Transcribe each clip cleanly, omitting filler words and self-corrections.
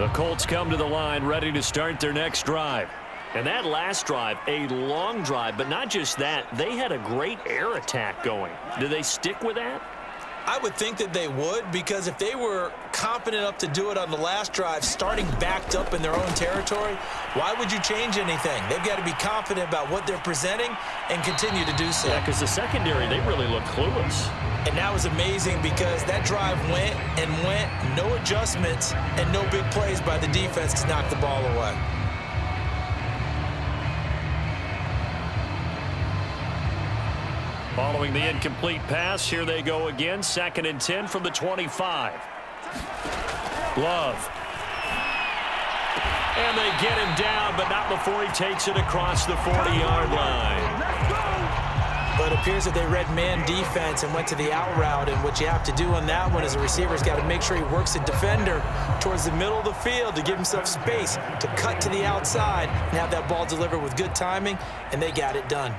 The Colts come to the line ready to start their next drive. And that last drive, a long drive, but not just that. They had a great air attack going. Do they stick with that? I would think that they would, because if they were confident enough to do it on the last drive, starting backed up in their own territory, why would you change anything? They've got to be confident about what they're presenting and continue to do so. Yeah, because the secondary, they really look clueless. And that was amazing because that drive went and went, no adjustments, and no big plays by the defense to knock the ball away. Following the incomplete pass, here they go again. 2nd and 10 from the 25. Love. And they get him down, but not before he takes it across the 40-yard line. But it appears that they read man defense and went to the out route, and what you have to do on that one as a receiver's got to make sure he works the defender towards the middle of the field to give himself space to cut to the outside and have that ball delivered with good timing, and they got it done.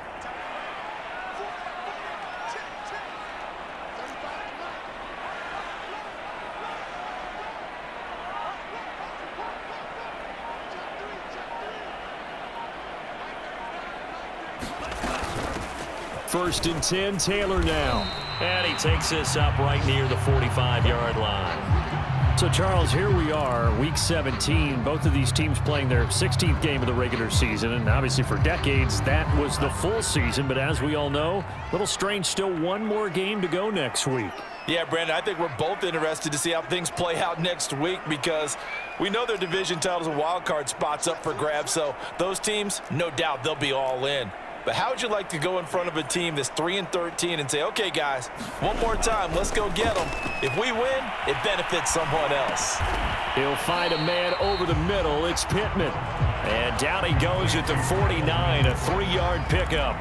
First and 10, Taylor now. And he takes this up right near the 45-yard line. So, Charles, here we are, Week 17. Both of these teams playing their 16th game of the regular season. And obviously for decades, that was the full season. But as we all know, a little strange, still one more game to go next week. Yeah, Brandon, I think we're both interested to see how things play out next week because we know their division titles and wild card spots up for grabs. So those teams, no doubt, they'll be all in. But how would you like to go in front of a team that's 3-13 and say, okay, guys, one more time, let's go get them. If we win, it benefits someone else. He'll find a man over the middle. It's Pittman. And down he goes at the 49, a 3-yard pickup.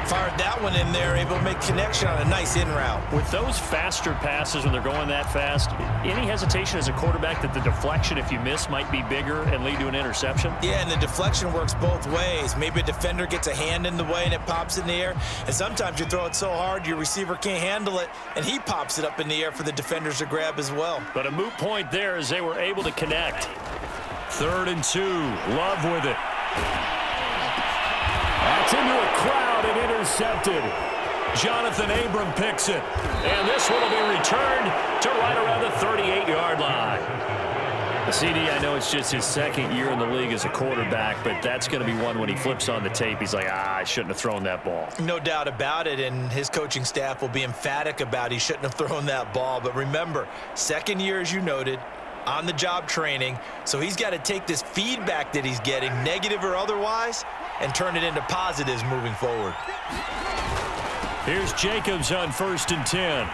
Fired that one in there, able to make connection on a nice in route. With those faster passes when they're going that fast, any hesitation as a quarterback that the deflection, if you miss, might be bigger and lead to an interception? Yeah, and the deflection works both ways. Maybe a defender gets a hand in the way and it pops in the air. And sometimes you throw it so hard your receiver can't handle it, and he pops it up in the air for the defenders to grab as well. But a moot point there as they were able to connect. 3rd and 2. Love with it. That's into a crowd and intercepted. Jonathan Abram picks it. And this one will be returned to right around the 38-yard line. The CD, I know it's just his 2nd year in the league as a quarterback, but that's going to be one when he flips on the tape. He's like, I shouldn't have thrown that ball. No doubt about it, and his coaching staff will be emphatic about he shouldn't have thrown that ball. But remember, 2nd year, as you noted, on-the-job training, so he's got to take this feedback that he's getting, negative or otherwise, and turn it into positives moving forward. Here's Jacobs on 1st and 10.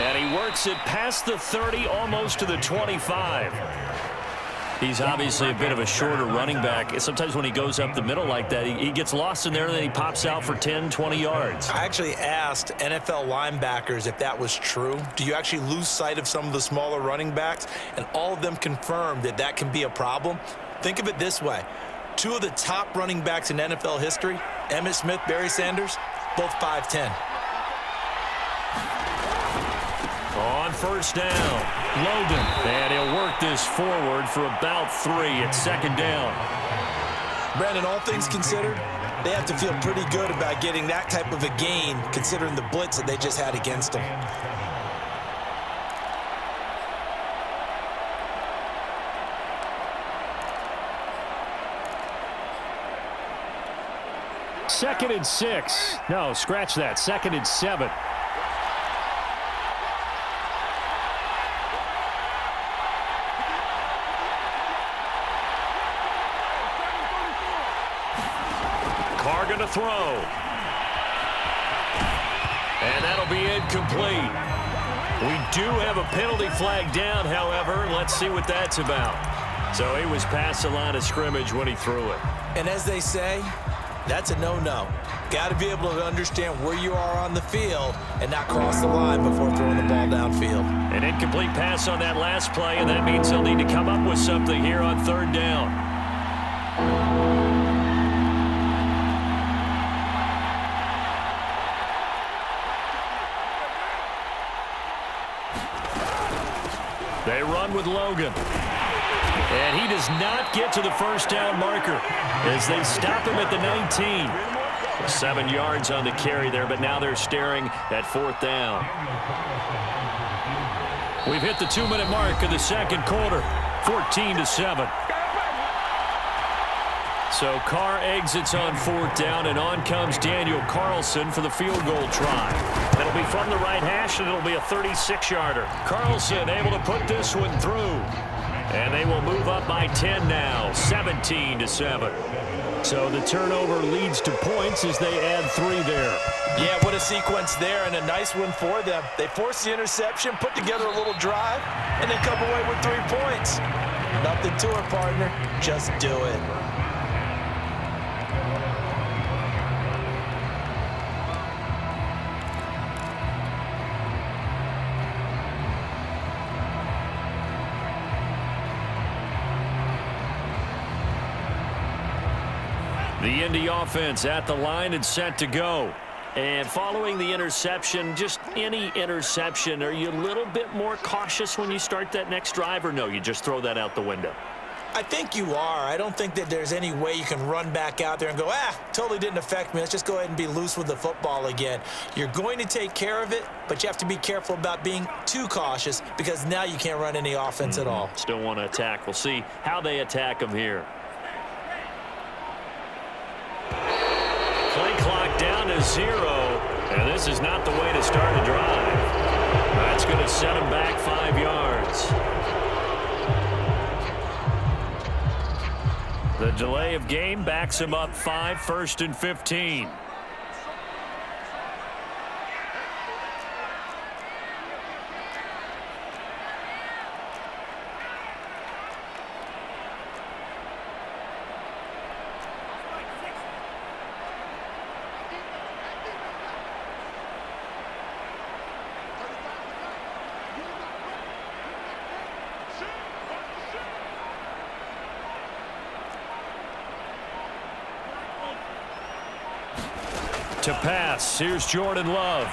And he works it past the 30, almost to the 25. He's obviously a bit of a shorter running back. Sometimes when he goes up the middle like that, he gets lost in there, and then he pops out for 10, 20 yards. I actually asked NFL linebackers if that was true. Do you actually lose sight of some of the smaller running backs? And all of them confirmed that that can be a problem. Think of it this way. 2 of the top running backs in NFL history, Emmitt Smith, Barry Sanders, both 5'10". On 1st down, Logan, and he'll work this forward for about 3 at 2nd down. Brandon, all things considered, they have to feel pretty good about getting that type of a gain considering the blitz that they just had against them. Second and 6. No, scratch that. 2nd and 7. Carr going to throw. And that'll be incomplete. We do have a penalty flag down, however. Let's see what that's about. So he was past the line of scrimmage when he threw it. And as they say, that's a no-no. Got to be able to understand where you are on the field and not cross the line before throwing the ball downfield. An incomplete pass on that last play, and that means they'll need to come up with something here on 3rd down. They run with Logan. And he does not get to the first down marker as they stop him at the 19. 7 yards on the carry there, but now they're staring at 4th down. We've hit the 2-minute mark of the second quarter, 14-7. So Carr exits on 4th down, and on comes Daniel Carlson for the field goal try. That'll be from the right hash, and it'll be a 36-yarder. Carlson able to put this one through. And they will move up by 10 now, 17-7. So the turnover leads to points as they add 3 there. Yeah, what a sequence there, and a nice one for them. They force the interception, put together a little drive, and then come away with 3 points. Nothing to it, partner. Just do it. The Indy offense at the line and set to go. And following the interception, just any interception, are you a little bit more cautious when you start that next drive, or no, you just throw that out the window? I think you are. I don't think that there's any way you can run back out there and go, totally didn't affect me. Let's just go ahead and be loose with the football again. You're going to take care of it, but you have to be careful about being too cautious because now you can't run any offense at all. Still want to attack. We'll see how they attack them here. Play clock down to 0, and this is not the way to start a drive. That's going to set them back 5 yards. The delay of game backs him up 5, 1st and 15. To pass, here's Jordan Love.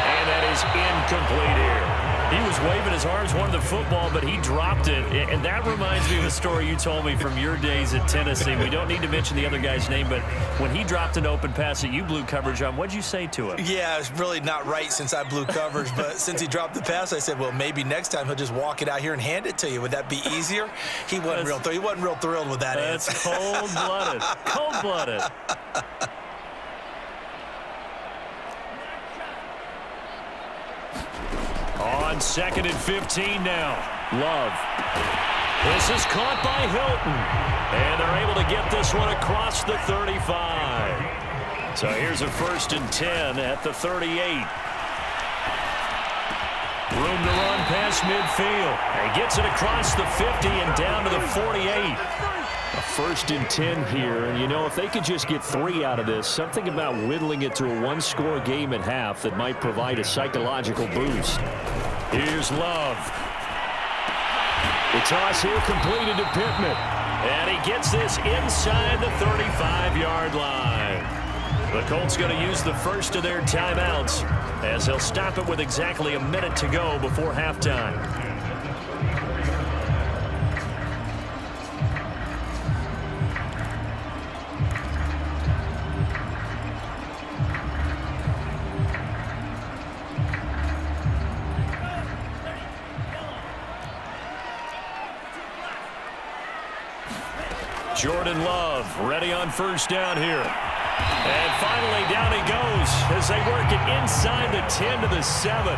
And that is incomplete here. He was waving his arms, wanted the football, but he dropped it. And that reminds me of a story you told me from your days at Tennessee. We don't need to mention the other guy's name, but when he dropped an open pass that you blew coverage on, what'd you say to him? Yeah, it's really not right since I blew coverage, but since he dropped the pass, I said, well, maybe next time he'll just walk it out here and hand it to you. Would that be easier? He wasn't real thrilled with that answer. That's cold-blooded. Cold-blooded. On 2nd and 15 now. Love. This is caught by Hilton. And they're able to get this one across the 35. So here's a 1st and 10 at the 38. Room to run past midfield. And he gets it across the 50 and down to the 48. A 1st and 10 here, and you know, if they could just get 3 out of this, something about whittling it to a 1-score game at half that might provide a psychological boost. Here's Love. The toss here completed to Pittman, and he gets this inside the 35-yard line. The Colts going to use the first of their timeouts as they'll stop it with exactly a minute to go before halftime. Jordan Love ready on 1st down here. And finally down he goes as they work it inside the 10 to the 7.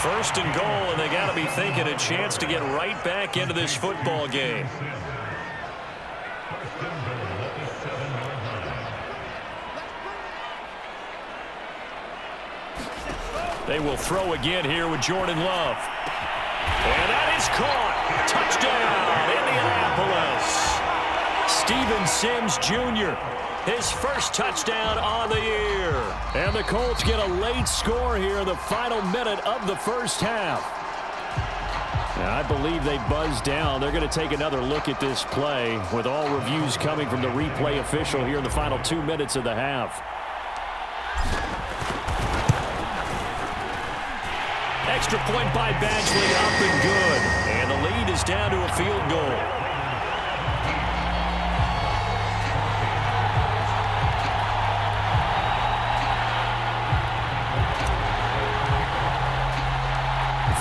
1st and goal, and they got to be thinking a chance to get right back into this football game. They will throw again here with Jordan Love. And that is caught. Touchdown, Indianapolis. Steven Sims Jr., his first touchdown on the year. And the Colts get a late score here in the final minute of the first half. Now, I believe they buzzed down. They're going to take another look at this play with all reviews coming from the replay official here in the final 2 minutes of the half. Extra point by Badgley, up and good. And the lead is down to a field goal.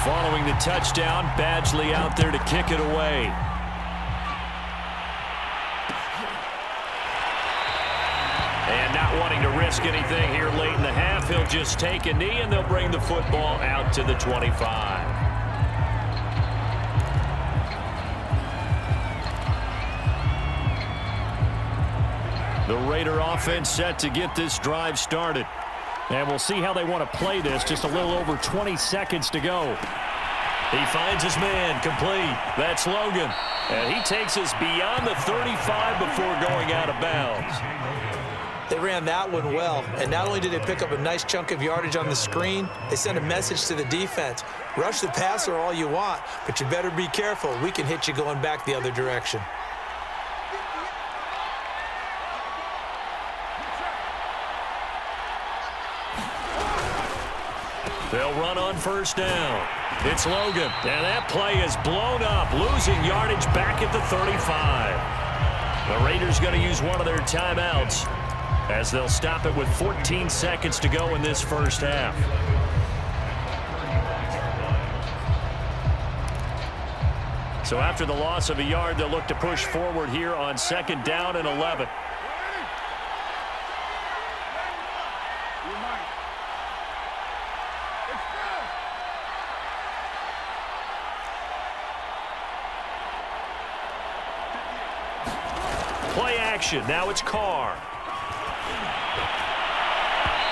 Following the touchdown, Badgley out there to kick it away. And not wanting to risk anything here late in the half, he'll just take a knee and they'll bring the football out to the 25. The Raider offense set to get this drive started. And we'll see how they want to play this. Just a little over 20 seconds to go. He finds his man, complete. That's Logan. And he takes us beyond the 35 before going out of bounds. They ran that one well, and not only did they pick up a nice chunk of yardage on the screen, they sent a message to the defense. Rush the passer all you want, but you better be careful. We can hit you going back the other direction. They'll run on first down. It's Logan, and that play is blown up, losing yardage back at the 35. The Raiders going to use one of their timeouts as they'll stop it with 14 seconds to go in this first half. So after the loss of a yard, they'll look to push forward here on second down and 11. Play action. Now it's Carr.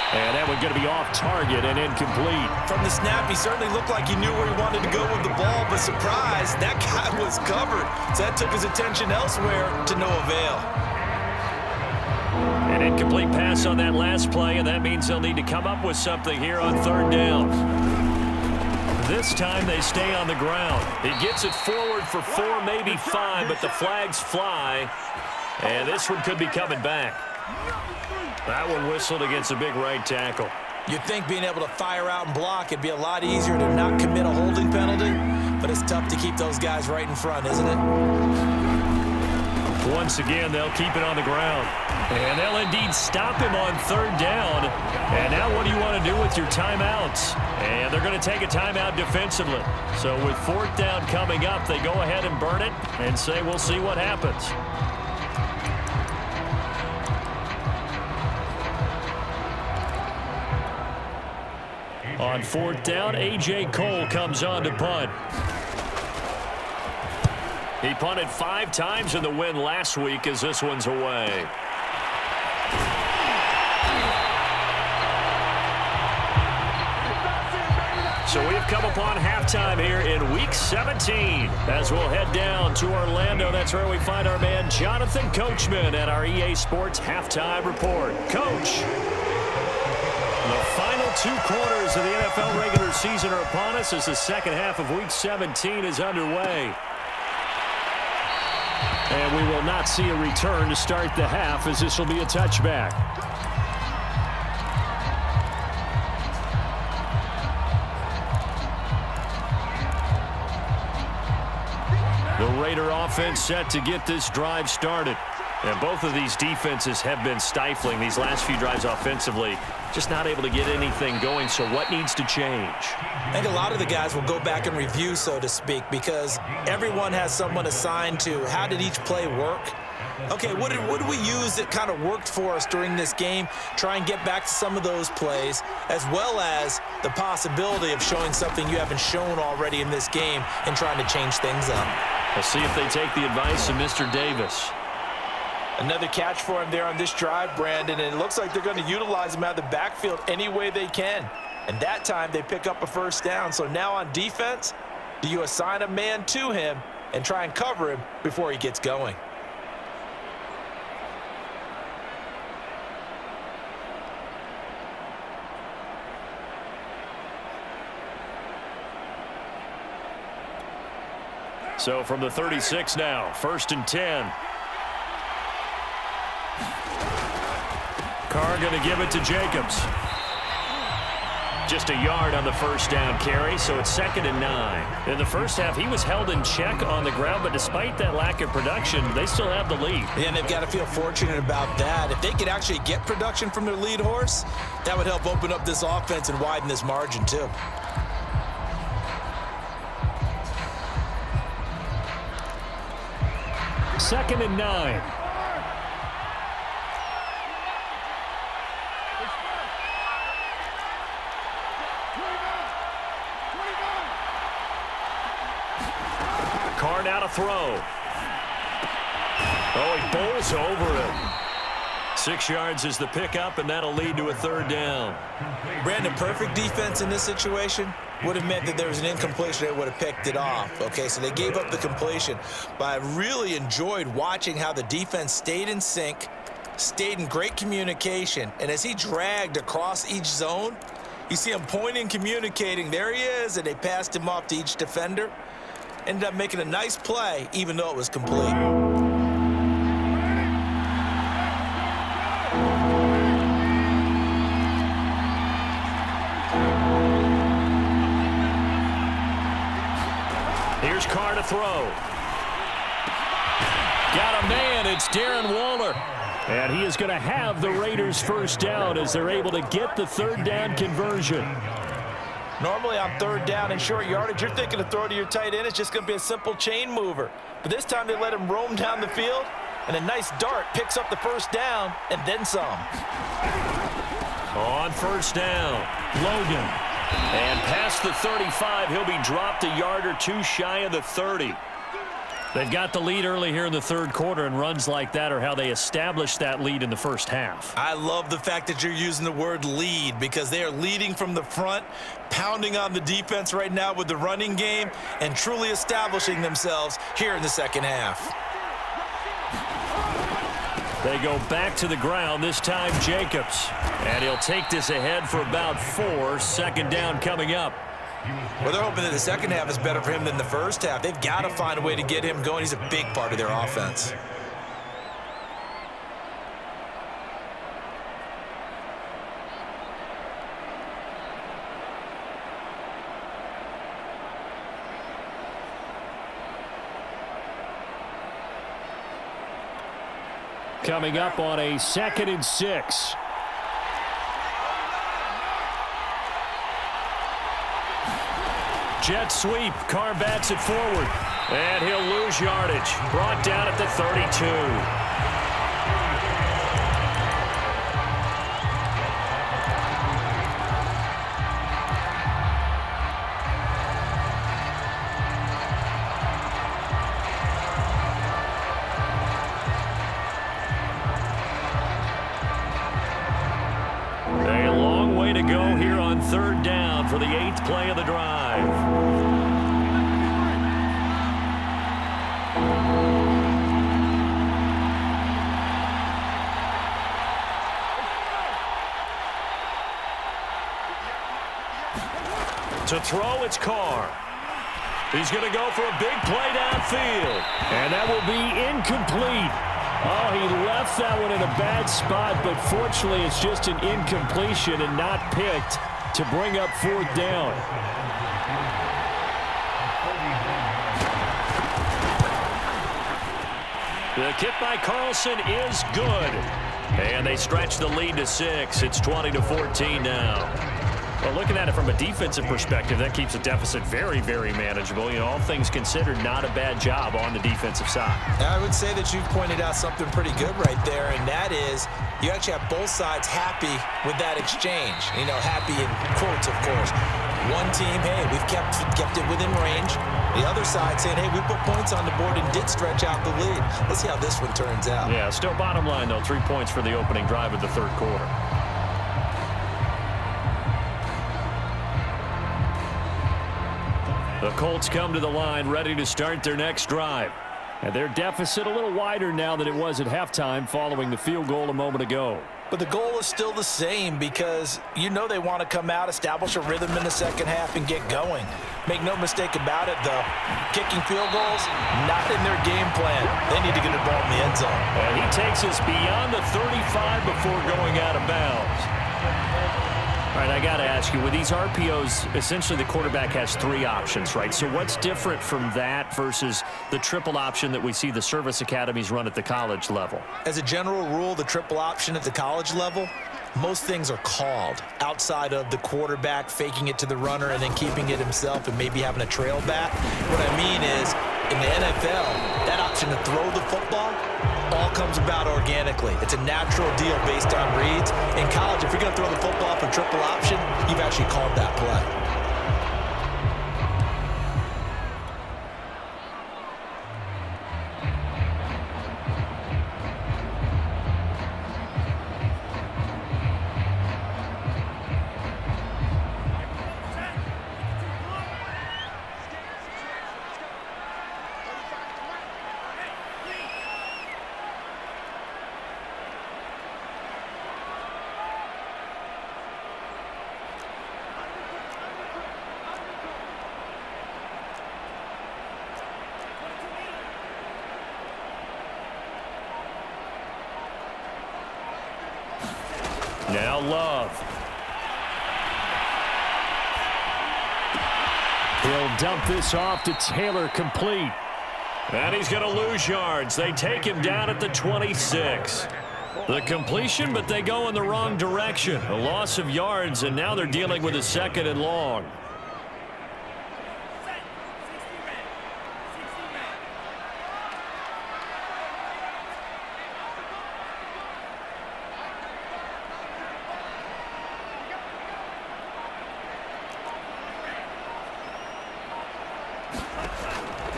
And that one's going to be off target and incomplete. From the snap, he certainly looked like he knew where he wanted to go with the ball, but surprise, that guy was covered. So that took his attention elsewhere to no avail. An incomplete pass on that last play, and that means they'll need to come up with something here on third down. This time they stay on the ground. He gets it forward for 4, maybe 5, but the flags fly. And this one could be coming back. That one whistled against a big right tackle. You'd think being able to fire out and block, it'd be a lot easier to not commit a holding penalty, but it's tough to keep those guys right in front, isn't it? Once again, they'll keep it on the ground. And they'll indeed stop him on third down. And now what do you want to do with your timeouts? And they're going to take a timeout defensively. So with fourth down coming up, they go ahead and burn it and say we'll see what happens. On fourth down, A.J. Cole comes on to punt. He punted 5 times in the win last week as this one's away. So we've come upon halftime here in Week 17 as we'll head down to Orlando. That's where we find our man Jonathan Coachman at our EA Sports Halftime Report. Coach. The final 2 quarters of the NFL regular season are upon us as the second half of Week 17 is underway. And we will not see a return to start the half as this will be a touchback. The Raider offense set to get this drive started. And both of these defenses have been stifling these last few drives offensively. Just not able to get anything going, so what needs to change? I think a lot of the guys will go back and review, so to speak, because everyone has someone assigned to how did each play work. Okay, what did we use that kind of worked for us during this game? Try and get back to some of those plays, as well as the possibility of showing something you haven't shown already in this game and trying to change things up. We'll see if they take the advice of Mr. Davis. Another catch for him there on this drive, Brandon, and it looks like they're going to utilize him out of the backfield any way they can. And that time they pick up a first down. So now on defense, do you assign a man to him and try and cover him before he gets going? So from the 36 now, 1st and 10. Carr going to give it to Jacobs. Just a yard on the first down carry, so it's 2nd and 9. In the first half, he was held in check on the ground, but despite that lack of production, they still have the lead. And they've got to feel fortunate about that. If they could actually get production from their lead horse, that would help open up this offense and widen this margin too. Second and 9. Carr now to throw. Oh, he bowls over it. 6 yards is the pickup, and that'll lead to a 3rd down. Brandon, perfect defense in this situation would have meant that there was an incompletion. They would have picked it off. Okay, so they gave up the completion. But I really enjoyed watching how the defense stayed in sync, stayed in great communication. And as he dragged across each zone, you see him pointing, communicating. There he is, and they passed him off to each defender. Ended up making a nice play, even though it was complete. Here's Carr to throw. Got a man. It's Darren Waller. And he is going to have the Raiders' first down as they're able to get the 3rd down conversion. Normally on 3rd down and short yardage, you're thinking to throw to your tight end. It's just going to be a simple chain mover. But this time they let him roam down the field, and a nice dart picks up the first down and then some. On 1st down, Logan. And past the 35, he'll be dropped a yard or 2 shy of the 30. They've got the lead early here in the 3rd quarter, and runs like that are how they established that lead in the first half. I love the fact that you're using the word lead, because they are leading from the front, pounding on the defense right now with the running game, and truly establishing themselves here in the 2nd half. They go back to the ground, this time Jacobs. And he'll take this ahead for about 4. 2nd down coming up. Well, they're hoping that the 2nd half is better for him than the first half. They've got to find a way to get him going. He's a big part of their offense. Coming up on a 2nd and 6. Jet sweep. Carr bats it forward. And he'll lose yardage. Brought down at the 32. A long way to go here on 3rd down for the 8th play of the drive. To throw, it's Carr. He's going to go for a big play downfield. And that will be incomplete. Oh, he left that one in a bad spot, but fortunately it's just an incompletion and not picked to bring up 4th down. The kick by Carlson is good. And they stretch the lead to 6. It's 20-14 now. Well, looking at it from a defensive perspective, that keeps the deficit very, very manageable. You know, all things considered, not a bad job on the defensive side. I would say that you've pointed out something pretty good right there, and that is you actually have both sides happy with that exchange. You know, happy in quotes, of course. One team, hey, we've kept it within range. The other side saying, hey, we put points on the board and did stretch out the lead. Let's see how this one turns out. Yeah, still bottom line, though, 3 points for the opening drive of the 3rd quarter. The Colts come to the line ready to start their next drive. And their deficit a little wider now than it was at halftime following the field goal a moment ago. But the goal is still the same, because you know they want to come out, establish a rhythm in the 2nd half, and get going. Make no mistake about it, though. Kicking field goals, not in their game plan. They need to get the ball in the end zone. And he takes us beyond the 35 before going out of bounds. All right, I got to ask you, with these RPOs, essentially the quarterback has 3 options, right? So what's different from that versus the triple option that we see the service academies run at the college level? As a general rule, the triple option at the college level, most things are called outside of the quarterback faking it to the runner and then keeping it himself and maybe having a trail back. What I mean is, in the NFL, that option to throw the football all comes about organically. It's a natural deal based on reads. In college, if you're going to throw the football for triple option, you've actually called that play. Now Love. He'll dump this off to Taylor, complete. And he's going to lose yards. They take him down at the 26. The completion, but they go in the wrong direction. A loss of yards, and now they're dealing with a 2nd and long.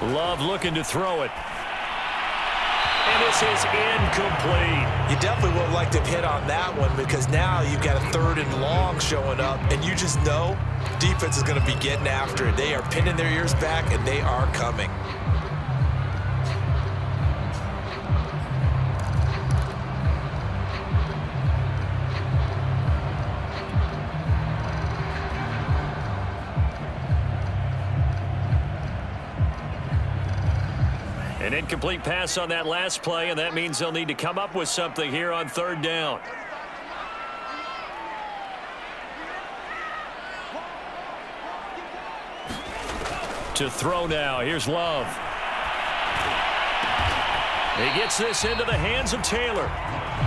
Love looking to throw it. And this is incomplete. You definitely would have liked to have hit on that one because now you've got a 3rd and long showing up, and you just know defense is going to be getting after it. They are pinning their ears back, and they are coming. An incomplete pass on that last play, and that means they'll need to come up with something here on 3rd down. To throw now. Here's Love. He gets this into the hands of Taylor.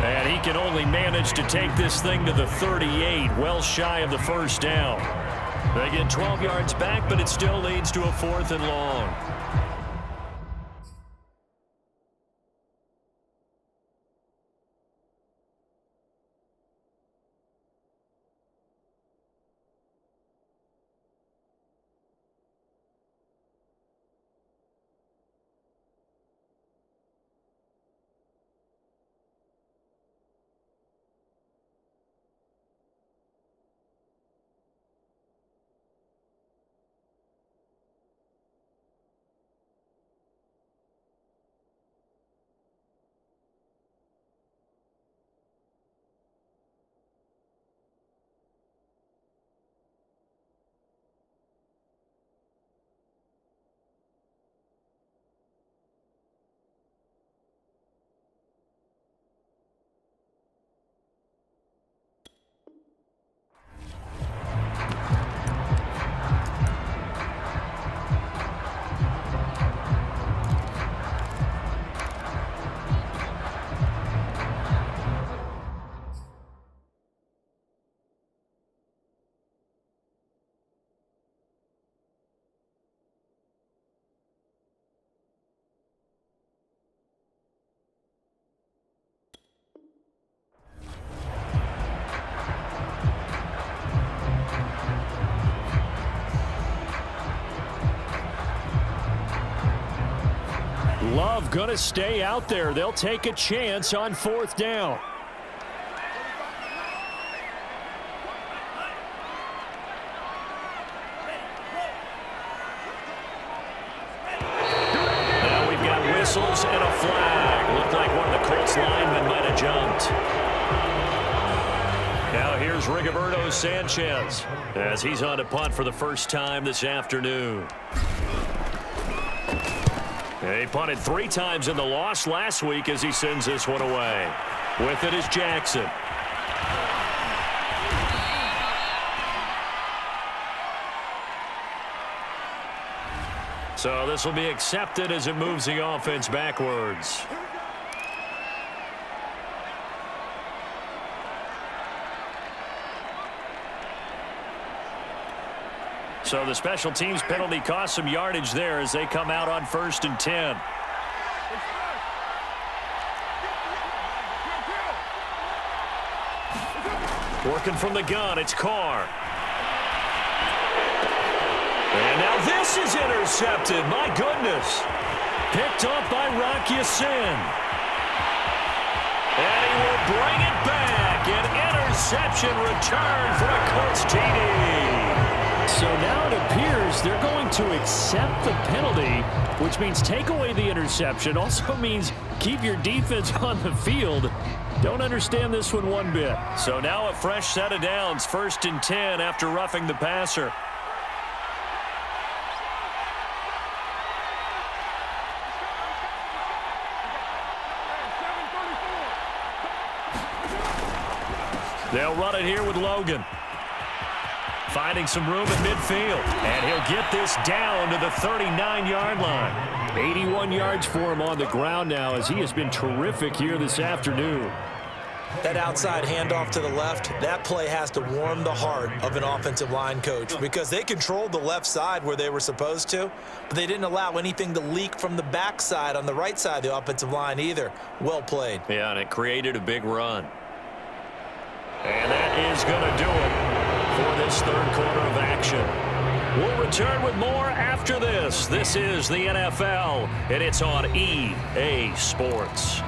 And he can only manage to take this thing to the 38, well shy of the 1st down. They get 12 yards back, but it still leads to a 4th and long. Love going to stay out there. They'll take a chance on 4th down. Now we've got whistles and a flag. Looked like one of the Colts linemen might have jumped. Now here's Rigoberto Sanchez as he's on to punt for the first time this afternoon. He punted 3 times in the loss last week as he sends this one away. With it is Jackson. So this will be accepted as it moves the offense backwards. So the special teams penalty cost some yardage there as they come out on 1st and 10. Working from the gun, it's Carr. And now this is intercepted. My goodness. Picked up by Rocky Sin. And he will bring it back. An interception return for a Colts TD. So now it appears they're going to accept the penalty, which means take away the interception. Also means keep your defense on the field. Don't understand this one bit. So now a fresh set of downs, 1st and 10 after roughing the passer. They'll run it here with Logan. Finding some room in midfield. And he'll get this down to the 39-yard line. 81 yards for him on the ground now as he has been terrific here this afternoon. That outside handoff to the left, that play has to warm the heart of an offensive line coach because they controlled the left side where they were supposed to, but they didn't allow anything to leak from the backside on the right side of the offensive line either. Well played. Yeah, and it created a big run. And that is going to do it for this third quarter of action. We'll return with more after this. This is the NFL, and it's on EA Sports.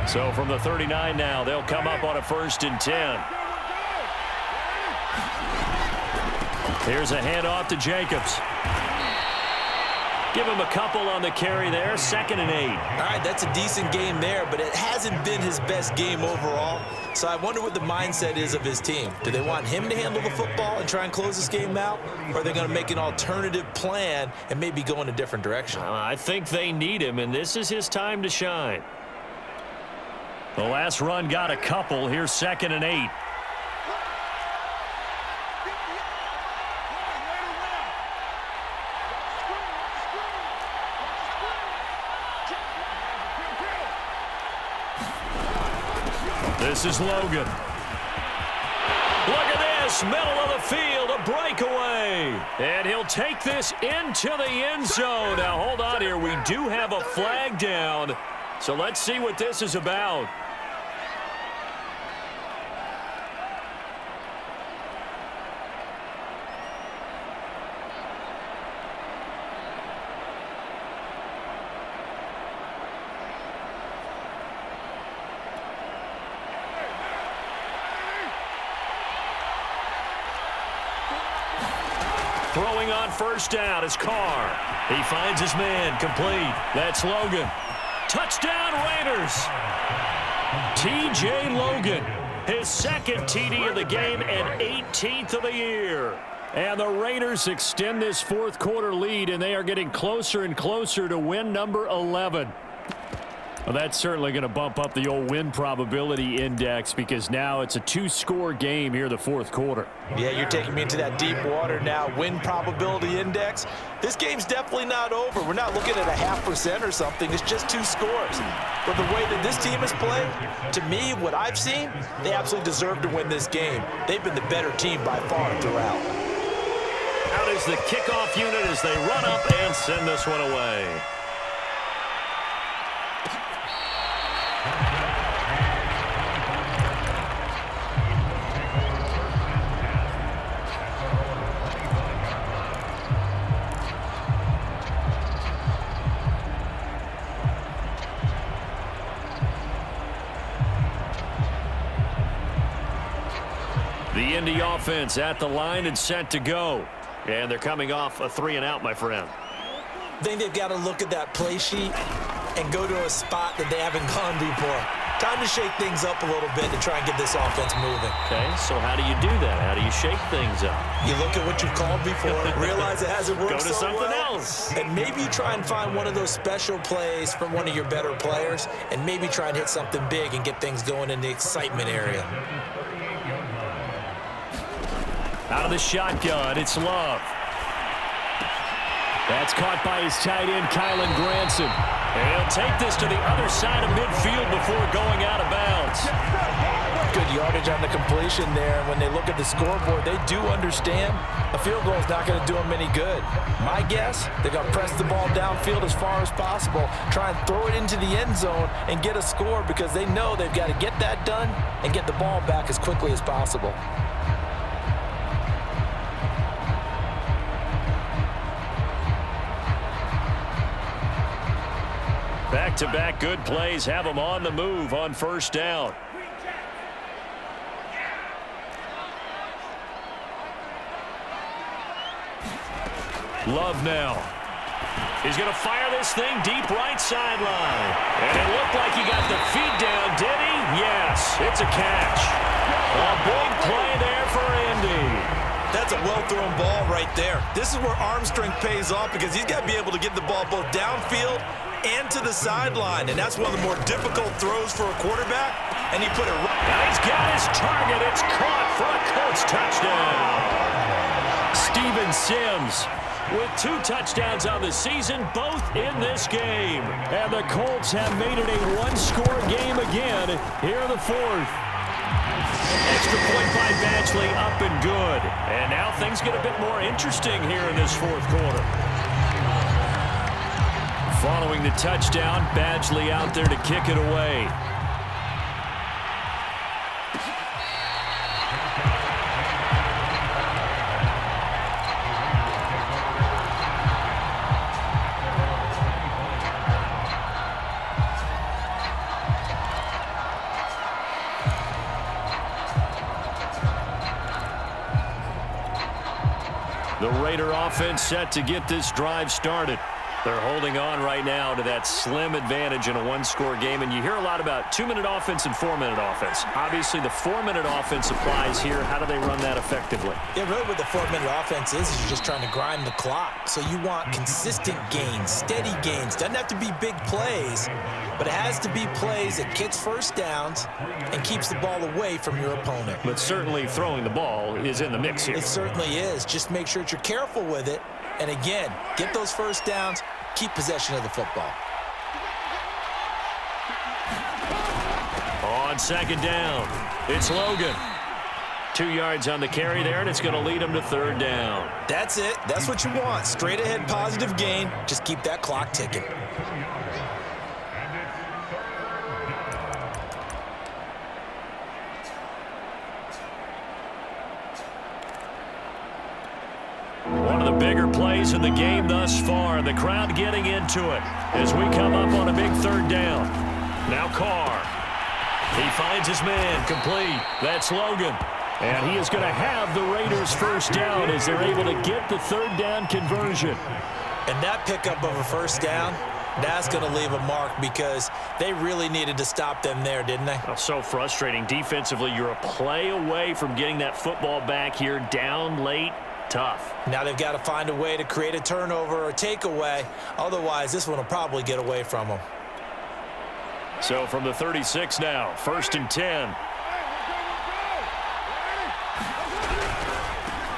So from the 39 now, they'll come up on a 1st and 10. Here's a handoff to Jacobs. Give him a couple on the carry there. 2nd and 8. All right, that's a decent game there, but it hasn't been his best game overall. So I wonder what the mindset is of his team. Do they want him to handle the football and try and close this game out? Or are they going to make an alternative plan and maybe go in a different direction? I think they need him, and this is his time to shine. The last run got a couple. Here's 2nd and 8. This is Logan. Look at this, middle of the field, a breakaway. And he'll take this into the end zone. Now, hold on here. We do have a flag down. So let's see what this is about. Throwing on 1st down is Carr. He finds his man, complete. That's Logan. Touchdown Raiders. T.J. Logan, his 2nd TD of the game and 18th of the year. And the Raiders extend this 4th quarter lead, and they are getting closer and closer to win number 11. Well, that's certainly going to bump up the old win probability index because now it's a 2-score game here the 4th quarter. Yeah, you're taking me into that deep water now. Win probability index. This game's definitely not over. We're not looking at a 0.5% or something. It's just 2 scores. But the way that this team has played, to me, what I've seen, they absolutely deserve to win this game. They've been the better team by far throughout. Out is the kickoff unit as they run up and send this one away. The Indy offense at the line and set to go. And they're coming off a 3-and-out, my friend. I think they've got to look at that play sheet and go to a spot that they haven't gone before. Time to shake things up a little bit to try and get this offense moving. Okay, so how do you do that? How do you shake things up? You look at what you've called before, realize it hasn't worked Go to so something well, else. and maybe you try and find one of those special plays from one of your better players, and maybe try and hit something big and get things going in the excitement area. Out of the shotgun, it's Love. That's caught by his tight end, Kylen Granson. And he'll take this to the other side of midfield before going out of bounds. Good yardage on the completion there. And when they look at the scoreboard, they do understand a field goal is not going to do them any good. My guess, they're going to press the ball downfield as far as possible, try and throw it into the end zone and get a score because they know they've got to get that done and get the ball back as quickly as possible. Back-to-back good plays have them on the move on first down. Love now. He's going to fire this thing deep right sideline. And it looked like he got the feet down, did he? Yes, it's a catch. A big play there for Indy. That's a well-thrown ball right there. This is where arm strength pays off because he's got to be able to get the ball both downfield and to the sideline, and that's one of the more difficult throws for a quarterback, and he put it right. Now he's got his target. It's caught for a Colts touchdown. Steven Sims with 2 touchdowns on the season, both in this game. And the Colts have made it a one-score game again here in the 4th. Extra point by Badgley, up and good. And now things get a bit more interesting here in this 4th quarter. Following the touchdown, Badgley out there to kick it away. The Raider offense set to get this drive started. They're holding on right now to that slim advantage in a one-score game, and you hear a lot about 2-minute offense and 4-minute offense. Obviously, the 4-minute offense applies here. How do they run that effectively? Yeah, really what the 4-minute offense is you're just trying to grind the clock. So you want consistent gains, steady gains. Doesn't have to be big plays, but it has to be plays that gets first downs and keeps the ball away from your opponent. But certainly throwing the ball is in the mix here. It certainly is. Just make sure that you're careful with it. And again, get those first downs, keep possession of the football. On second down, it's Logan. 2 yards on the carry there, and it's going to lead him to 3rd down. That's it. That's what you want. Straight ahead positive gain. Just keep that clock ticking. One of the bigger plays in the game thus far. The crowd getting into it as we come up on a big 3rd down. Now Carr. He finds his man complete. That's Logan. And he is going to have the Raiders first down as they're able to get the 3rd down conversion. And that pickup of a first down, that's going to leave a mark because they really needed to stop them there, didn't they? Oh, so frustrating. Defensively, you're a play away from getting that football back here down late. Tough. Now they've got to find a way to create a turnover or takeaway. Otherwise, this one will probably get away from them. So from the 36 now, 1st and 10.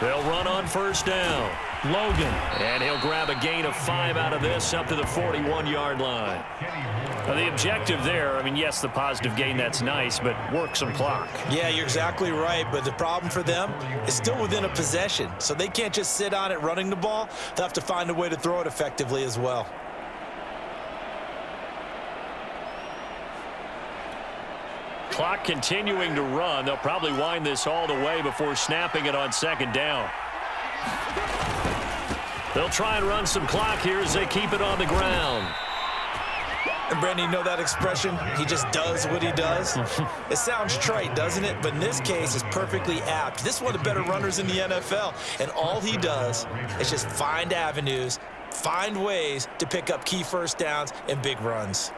They'll run on first down. Logan. And he'll grab a gain of 5 out of this up to the 41-yard line. Now the objective there, I mean, yes, the positive gain, that's nice, but work some clock. Yeah, you're exactly right, but the problem for them is still within a possession, so they can't just sit on it running the ball. They'll have to find a way to throw it effectively as well. Clock continuing to run. They'll probably wind this all the way before snapping it on second down. They'll try and run some clock here as they keep it on the ground. And Brandon, you know that expression? He just does what he does. It sounds trite, doesn't it? But in this case, it's perfectly apt. This is one of the better runners in the NFL. And all he does is just find avenues, find ways to pick up key first downs and big runs.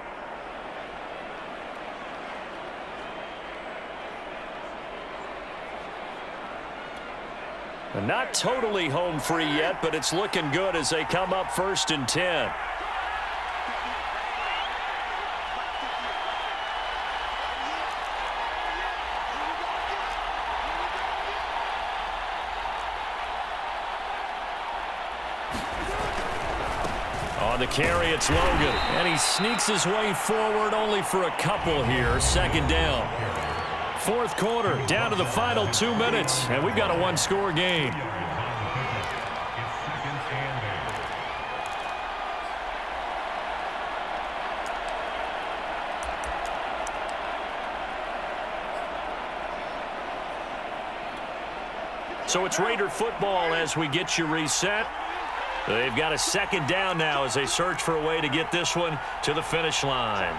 Not totally home free yet, but it's looking good as they come up 1st and 10. On the carry, it's Logan, and he sneaks his way forward only for a couple here. 2nd down. 4th quarter, down to the final 2 minutes, and we've got a one-score game. So it's Raider football as we get you reset. They've got a 2nd down now as they search for a way to get this one to the finish line.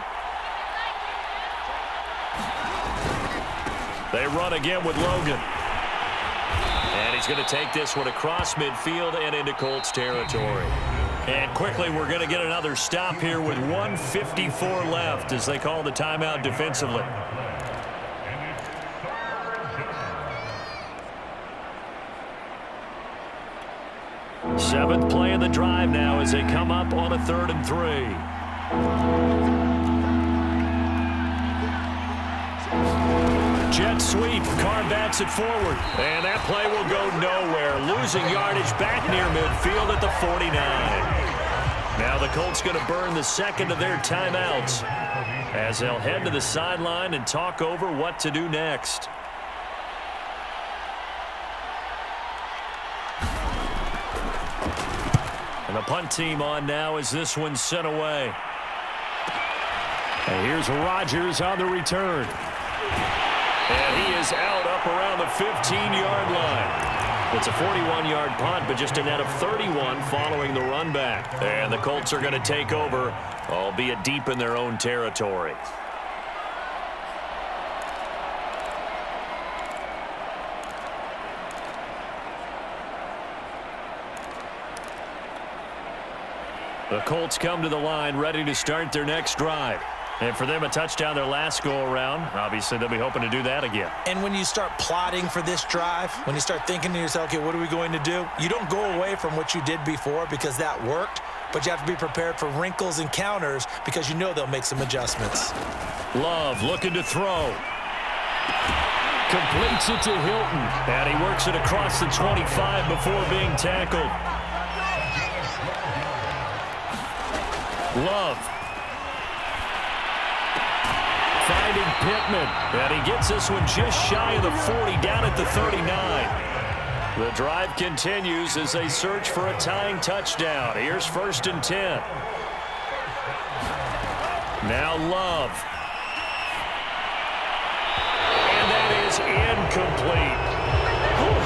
They run again with Logan. And he's going to take this one across midfield and into Colts territory. And quickly, we're going to get another stop here with 1:54 left as they call the timeout defensively. Seventh play of the drive now as they come up on a 3rd and 3. Jet sweep. Carr bats it forward. And that play will go nowhere. Losing yardage back near midfield at the 49. Now the Colts going to burn the 2nd of their timeouts as they'll head to the sideline and talk over what to do next. And the punt team on now as this one's sent away. And here's Rodgers on the return. And he is out up around the 15-yard line. It's a 41-yard punt, but just a net of 31 following the run back. And the Colts are going to take over, albeit deep in their own territory. The Colts come to the line ready to start their next drive. And for them, a touchdown their last go-around. Obviously, they'll be hoping to do that again. And when you start plotting for this drive, when you start thinking to yourself, okay, what are we going to do? You don't go away from what you did before because that worked, but you have to be prepared for wrinkles and counters because you know they'll make some adjustments. Love looking to throw. Completes it to Hilton. And he works it across the 25 before being tackled. Love. Finding Pittman. And he gets this one just shy of the 40, down at the 39. The drive continues as they search for a tying touchdown. Here's 1st and 10. Now Love. And that is incomplete.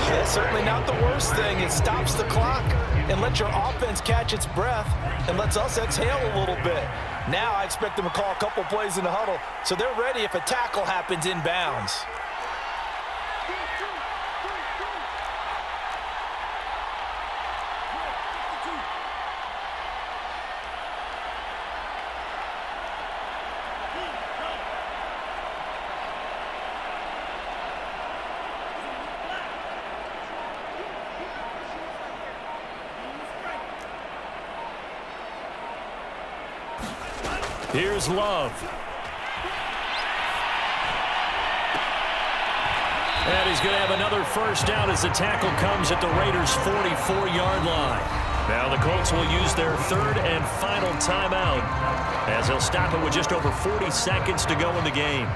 That's certainly not the worst thing. It stops the clock and lets your offense catch its breath and lets us exhale a little bit. Now I expect them to call a couple plays in the huddle, so they're ready if a tackle happens inbounds. Here's Love. And he's going to have another first down as the tackle comes at the Raiders' 44-yard line. Now the Colts will use their 3rd and final timeout as they'll stop it with just over 40 seconds to go in the game.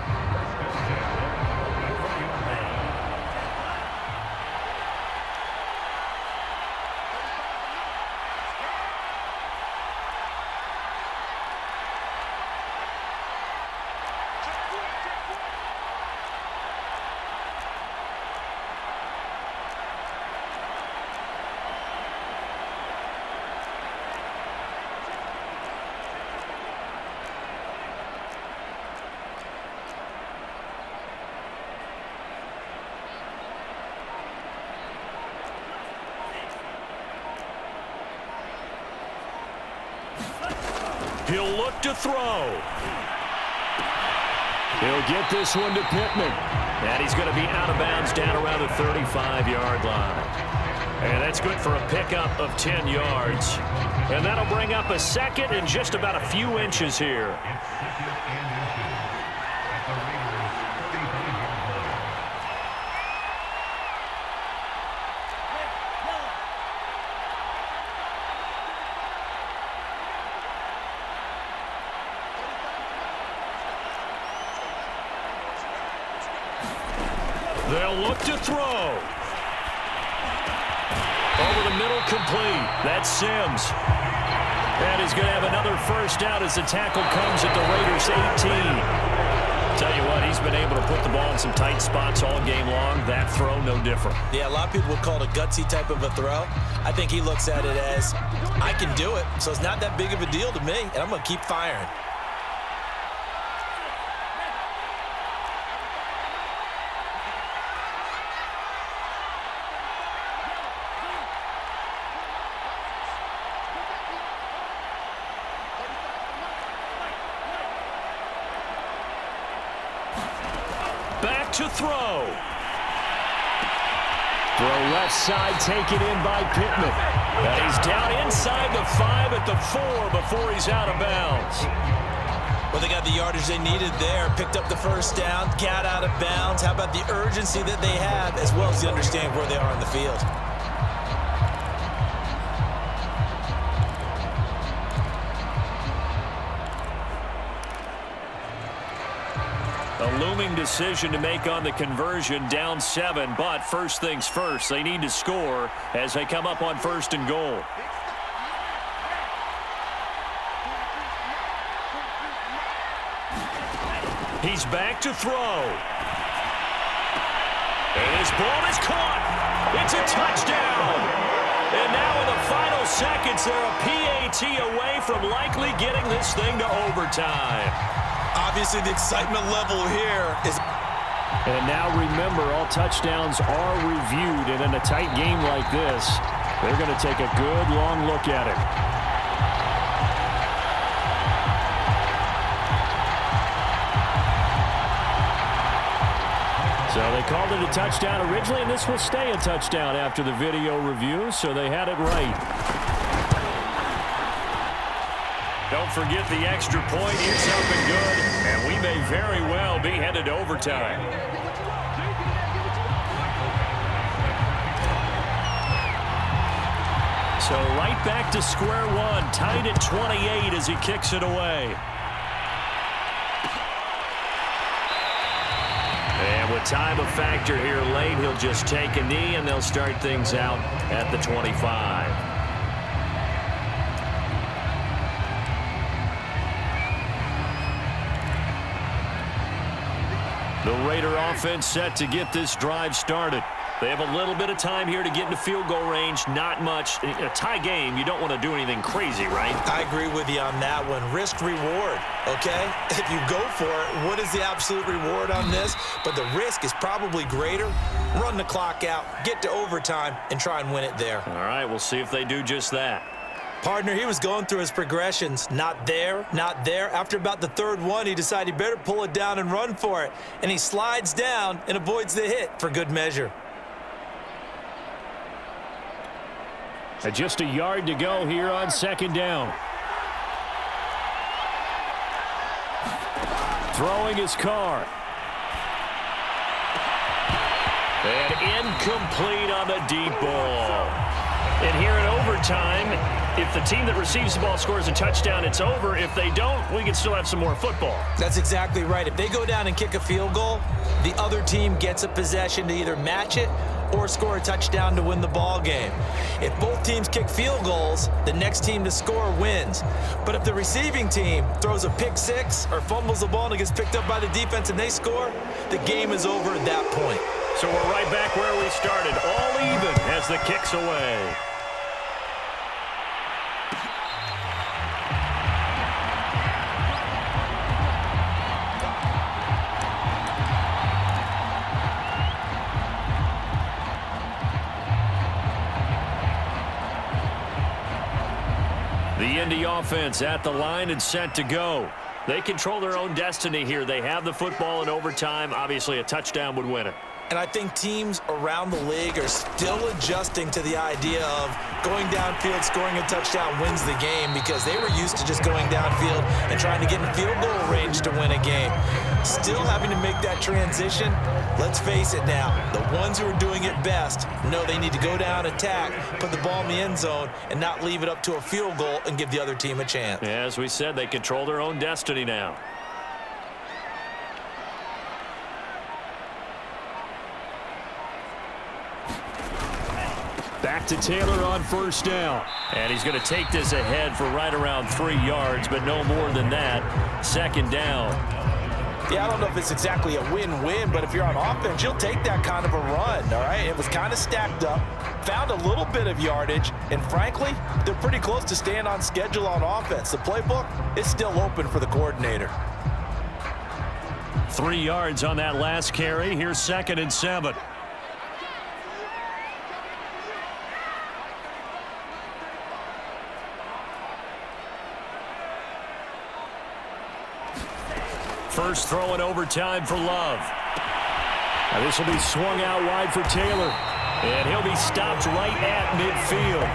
He'll look to throw. He'll get this one to Pittman. And he's going to be out of bounds down around the 35-yard line. And that's good for a pickup of 10 yards. And that'll bring up a second and just about a few inches here. They'll look to throw. Over the middle, complete. That's Sims. And he's going to have another first down as the tackle comes at the Raiders' 18. Tell you what, he's been able to put the ball in some tight spots all game long. That throw, no different. Yeah, a lot of people would call it a gutsy type of a throw. I think he looks at it as, I can do it, so it's not that big of a deal to me, and I'm going to keep firing. Back to throw. Throw left side taken in by Pittman. And he's down inside the 5 at the 4 before he's out of bounds. Well, they got the yardage they needed there, picked up the first down, got out of bounds. How about the urgency that they have, as well as the understanding where they are on the field? A looming decision to make on the conversion, down 7, but first things first, they need to score as they come up on 1st and goal. He's back to throw. And his ball is caught. It's a touchdown. And now in the final seconds, they're a PAT away from likely getting this thing to overtime. Obviously, the excitement level here is... And now remember, all touchdowns are reviewed, and in a tight game like this, they're going to take a good long look at it. So they called it a touchdown originally, and this will stay a touchdown after the video review, so they had it right. Don't forget the extra point. It's up and good, and we may very well be headed to overtime. So right back to square one, tied at 28 as he kicks it away. And with time a factor here late, he'll just take a knee, and they'll start things out at the 25. The Raider offense set to get this drive started. They have a little bit of time here to get into field goal range. Not much. In a tie game, you don't want to do anything crazy, right? I agree with you on that one. Risk reward, okay? If you go for it, what is the absolute reward on this? But the risk is probably greater. Run the clock out, get to overtime, and try and win it there. All right, we'll see if they do just that. Partner, he was going through his progressions. Not there, not there. After about the third one, he decided he better pull it down and run for it. And he slides down and avoids the hit for good measure. And just a yard to go here on 2nd down. Throwing his car. And incomplete on the deep ball. And here in overtime, if the team that receives the ball scores a touchdown, it's over. If they don't, we can still have some more football. That's exactly right. If they go down and kick a field goal, the other team gets a possession to either match it or score a touchdown to win the ball game. If both teams kick field goals, the next team to score wins. But if the receiving team throws a pick six or fumbles the ball and it gets picked up by the defense and they score, the game is over at that point. So we're right back where we started, all even as the kick's away. The Indy offense at the line and set to go. They control their own destiny here. They have the football in overtime. Obviously, a touchdown would win it. And I think teams around the league are still adjusting to the idea of going downfield, scoring a touchdown wins the game, because they were used to just going downfield and trying to get in field goal range to win a game. Still having to make that transition. Let's face it now, the ones who are doing it best know they need to go down, attack, put the ball in the end zone, and not leave it up to a field goal and give the other team a chance. As we said, they control their own destiny now. Back to Taylor on first down. And he's going to take this ahead for right around 3 yards, but no more than that. Second down. Yeah, I don't know if it's exactly a win-win, but if you're on offense, you'll take that kind of a run, all right? It was kind of stacked up, found a little bit of yardage, and frankly, they're pretty close to staying on schedule on offense. The playbook is still open for the coordinator. 3 yards on that last carry. Here's 2nd and 7. First throw in overtime for Love. Now this will be swung out wide for Taylor. And he'll be stopped right at midfield.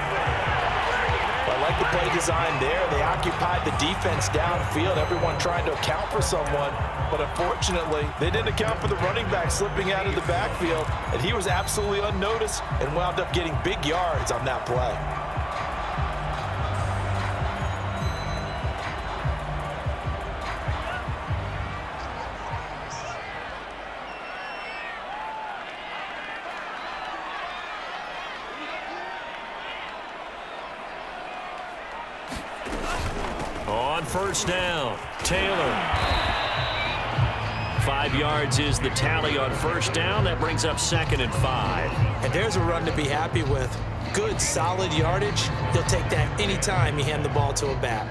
I like the play design there. They occupied the defense downfield, everyone trying to account for someone. But unfortunately, they didn't account for the running back slipping out of the backfield. And he was absolutely unnoticed and wound up getting big yards on that play. On first down, Taylor. 5 yards is the tally on first down. That brings up 2nd and 5. And there's a run to be happy with. Good, solid yardage. He'll take that anytime you hand the ball to a back.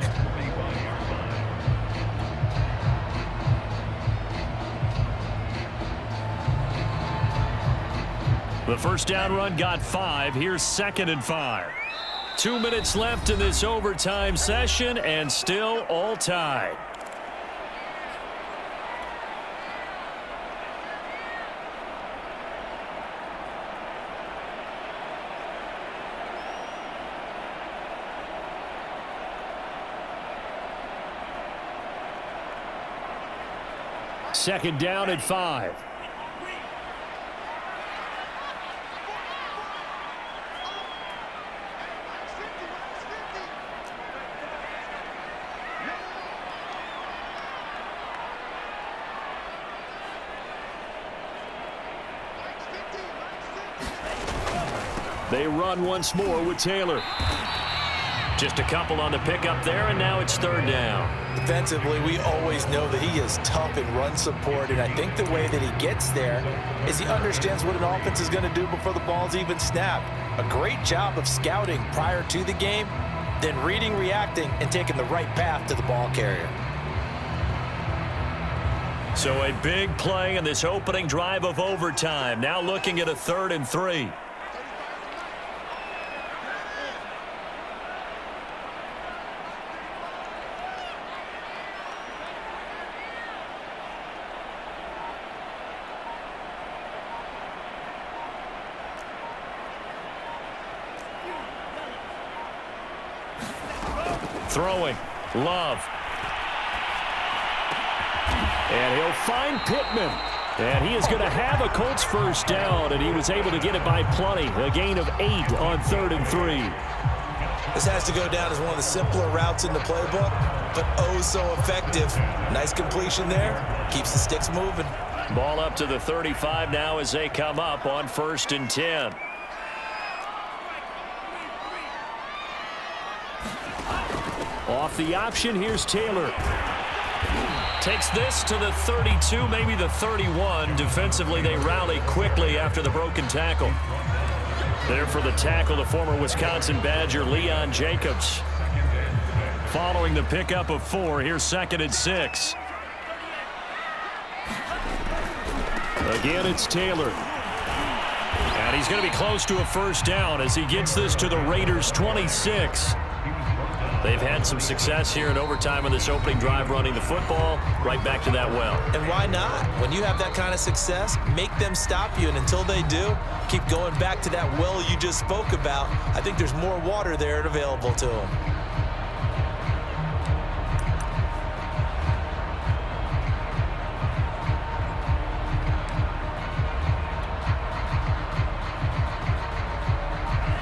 The first down run got 5. Here's 2nd and 5. 2 minutes left in this overtime session, and still all tied. Second down at 5. They run once more with Taylor. Just a couple on the pickup there, and now it's 3rd down. Defensively, we always know that he is tough in run support, and I think the way that he gets there is he understands what an offense is going to do before the ball's even snapped. A great job of scouting prior to the game, then reading, reacting, and taking the right path to the ball carrier. So a big play in this opening drive of overtime. Now looking at a 3rd and 3. Throwing, Love. And he'll find Pittman. And he is going to have a Colts first down, and he was able to get it by plenty. A gain of 8 on 3rd and 3. This has to go down as one of the simpler routes in the playbook, but oh so effective. Nice completion there. Keeps the sticks moving. Ball up to the 35 now as they come up on 1st and 10. Off the option, here's Taylor. Takes this to the 32, maybe the 31. Defensively, they rally quickly after the broken tackle. There for the tackle, the former Wisconsin Badger, Leon Jacobs. Following the pickup of 4, here's 2nd and 6. Again, it's Taylor. And he's going to be close to a first down as he gets this to the Raiders' 26. They've had some success here in overtime on this opening drive running the football right back to that well. And why not? When you have that kind of success, make them stop you. And until they do, keep going back to that well you just spoke about. I think there's more water there available to them.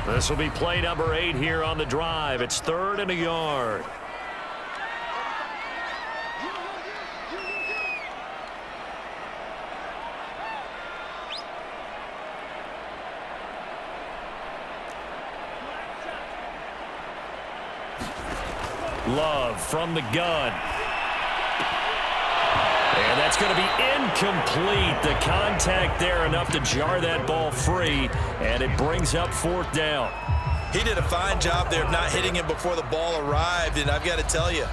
This will be play number 8 here on the drive. It's 3rd and a yard. Love from the gun. And that's going to be incomplete. The contact there enough to jar that ball free, and it brings up 4th down. He did a fine job there of not hitting him before the ball arrived, and I've got to tell you,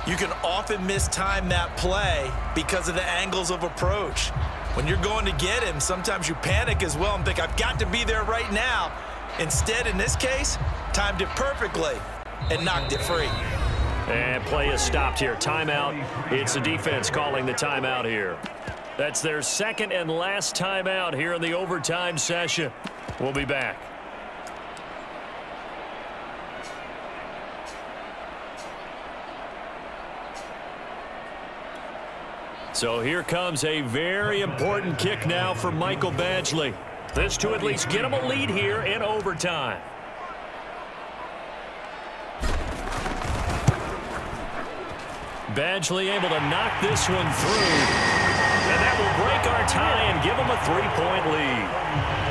you can often mistime that play because of the angles of approach. When you're going to get him, sometimes you panic as well and think, I've got to be there right now. Instead, in this case, timed it perfectly and knocked it free. And play is stopped here. Timeout. It's the defense calling the timeout here. That's their second and last timeout here in the overtime session. We'll be back. So here comes a very important kick now for Michael Badgley. This to at least get him a lead here in overtime. Badgley able to knock this one through. And that will break our tie and give them a 3-point lead.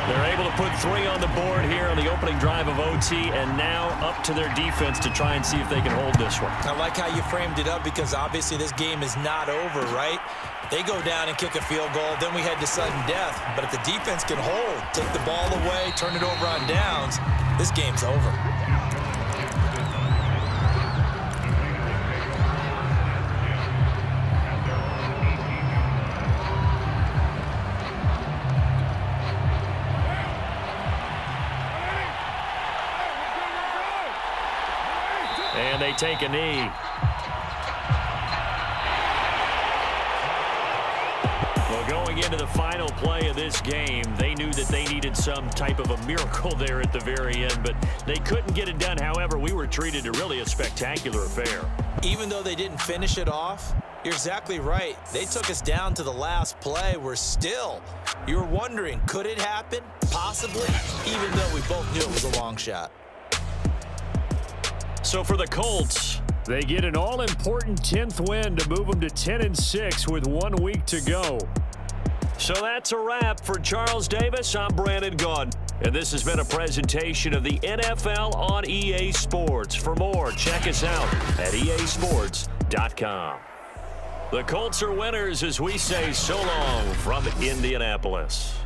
They're able to put 3 on the board here on the opening drive of OT, and now up to their defense to try and see if they can hold this one. I like how you framed it up because obviously this game is not over, right? They go down and kick a field goal, then we head to sudden death. But if the defense can hold, take the ball away, turn it over on downs, this game's over. And they take a knee. Well, going into the final play of this game, they knew that they needed some type of a miracle there at the very end, but they couldn't get it done. However, we were treated to really a spectacular affair. Even though they didn't finish it off, you're exactly right. They took us down to the last play. We're still, you're wondering, could it happen? Possibly, even though we both knew it was a long shot. So for the Colts, they get an all-important 10th win to move them to 10-6 with 1 week to go. So that's a wrap for Charles Davis. I'm Brandon Gunn, and this has been a presentation of the NFL on EA Sports. For more, check us out at easports.com. The Colts are winners as we say so long from Indianapolis.